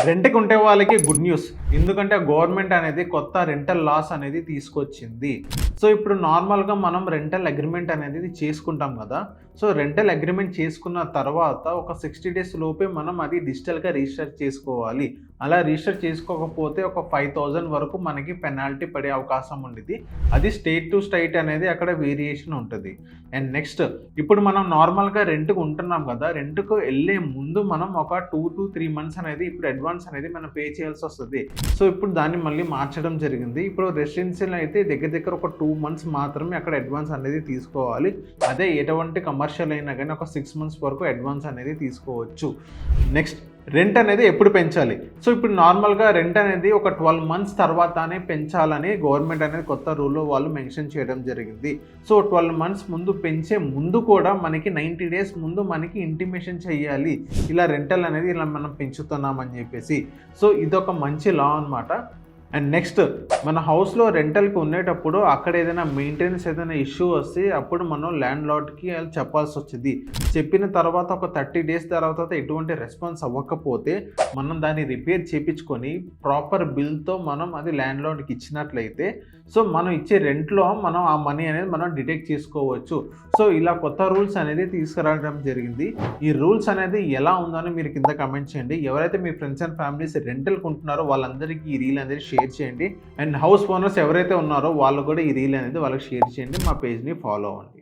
రెంట్‌కి ఉండే వాళ్ళకి గుడ్ న్యూస్. ఎందుకంటే గవర్నమెంట్ అనేది కొత్త రెంటల్ లాస్ అనేది తీసుకొచ్చింది. సో, ఇప్పుడు నార్మల్‌గా మనం రెంటల్ అగ్రీమెంట్ అనేది చేసుకుంటాం గదా! సో, రెంటల్ అగ్రీమెంట్ చేసుకున్న తర్వాత ఒక 60 డేస్ లోపే మనం అది డిజిటల్‌గా రిజిస్టర్ చేసుకోవాలి. అలా రిజిస్టర్ చేసుకోకపోతే ఒక 5,000 వరకు మనకి పెనాల్టీ పడే అవకాశం ఉండిద్ది. అది స్టేట్ టు స్టేట్ అనేది అక్కడ వేరియేషన్ ఉంటది. అండ్ నెక్స్ట్ ఇప్పుడు మనం నార్మల్‌గా రెంట్‌కి ఉంటున్నాం గదా! రెంట్‌కు ఎళ్ళే ముందు మనం ఒక 2-3 మంత్స్ అనేది ఇప్పుడు అడ్వాన్స్ అనేది మనం పే చేయాల్సొస్తది. సో, ఇప్పుడు దాన్ని మళ్ళీ మార్చడం జరిగింది. ఇప్పుడు రెసిడెన్షియల్ అయితే దగ్గర దగ్గర ఒక 2 మంత్స్ మాత్రమే అక్కడ అడ్వాన్స్ అనేది తీసుకోవాలి. అదే ఎటువంటి కమర్షియల్ అయినా గానీ ఒక 6 మంత్స్ వరకు అడ్వాన్స్ అనేది తీసుకోవచ్చు. నెక్స్ట్ రెంట్ అనేది ఎప్పుడు పెంచాలి? సో, ఇప్పుడు నార్మల్‌గా రెంట్ అనేది ఒక 12 మంత్స్ తర్వాతనే పెంచాలని గవర్నమెంట్ అనేది కొత్త రూల్‌లో వాళ్ళు మెన్షన్ చేయడం జరిగింది. సో, 12 మంత్స్ ముందు పెంచే ముందు కూడా మనకి 90 డేస్ ముందు మనకి ఇంటిమేషన్ చేయాలి. ఇలా రెంటల్ అనేది ఇలా మనం పెంచుతున్నామని జెప్పేసి. సో, ఇదొక మంచి లా అనమాట. అండ్ నెక్స్ట్ మన హౌస్‌లో రెంటల్‌కి ఉండేటప్పుడు అక్కడ ఏదైనా మెయింటెనెన్స్ ఏదైనా ఇష్యూ వస్తే అప్పుడు మనం ల్యాండ్ లార్డ్‌కి చెప్పాల్సొచ్చిద్ది. చెప్పిన తర్వాత ఒక 30 డేస్ తర్వాత ఎటువంటి రెస్పాన్స్ అవ్వకపోతే మనం దాన్ని రిపేర్ చేపించుకొని ప్రాపర్ బిల్‌తో మనం అది ల్యాండ్ లార్డ్‌కి ఇచ్చినట్లయితే సో, మనం ఇచ్చే రెంట్‌లో మనం ఆ మనీ అనేది మనం డిడక్ట్ చేసుకోవచ్చు. సో, ఇలా కొత్త రూల్స్ అనేది తీసుకురావడం జరిగింది. ఈ రూల్స్ అనేది ఎలా ఉందని మీరు కింద కామెంట్ చేయండి. ఎవరైతే మీ ఫ్రెండ్స్ అండ్ ఫ్యామిలీస్ రెంటల్‌కి ఉంటున్నారో వాళ్ళందరికీ ఈ రీల్ అనేది షేర్ చేయండి. అండ్ హౌస్ ఓనర్స్ ఎవరైతే ఉన్నారో వాళ్ళు కూడా ఈ రీల్ అనేది వాళ్ళకి షేర్ చేయండి. మా పేజ్‌ని ఫాలో అవ్వండి.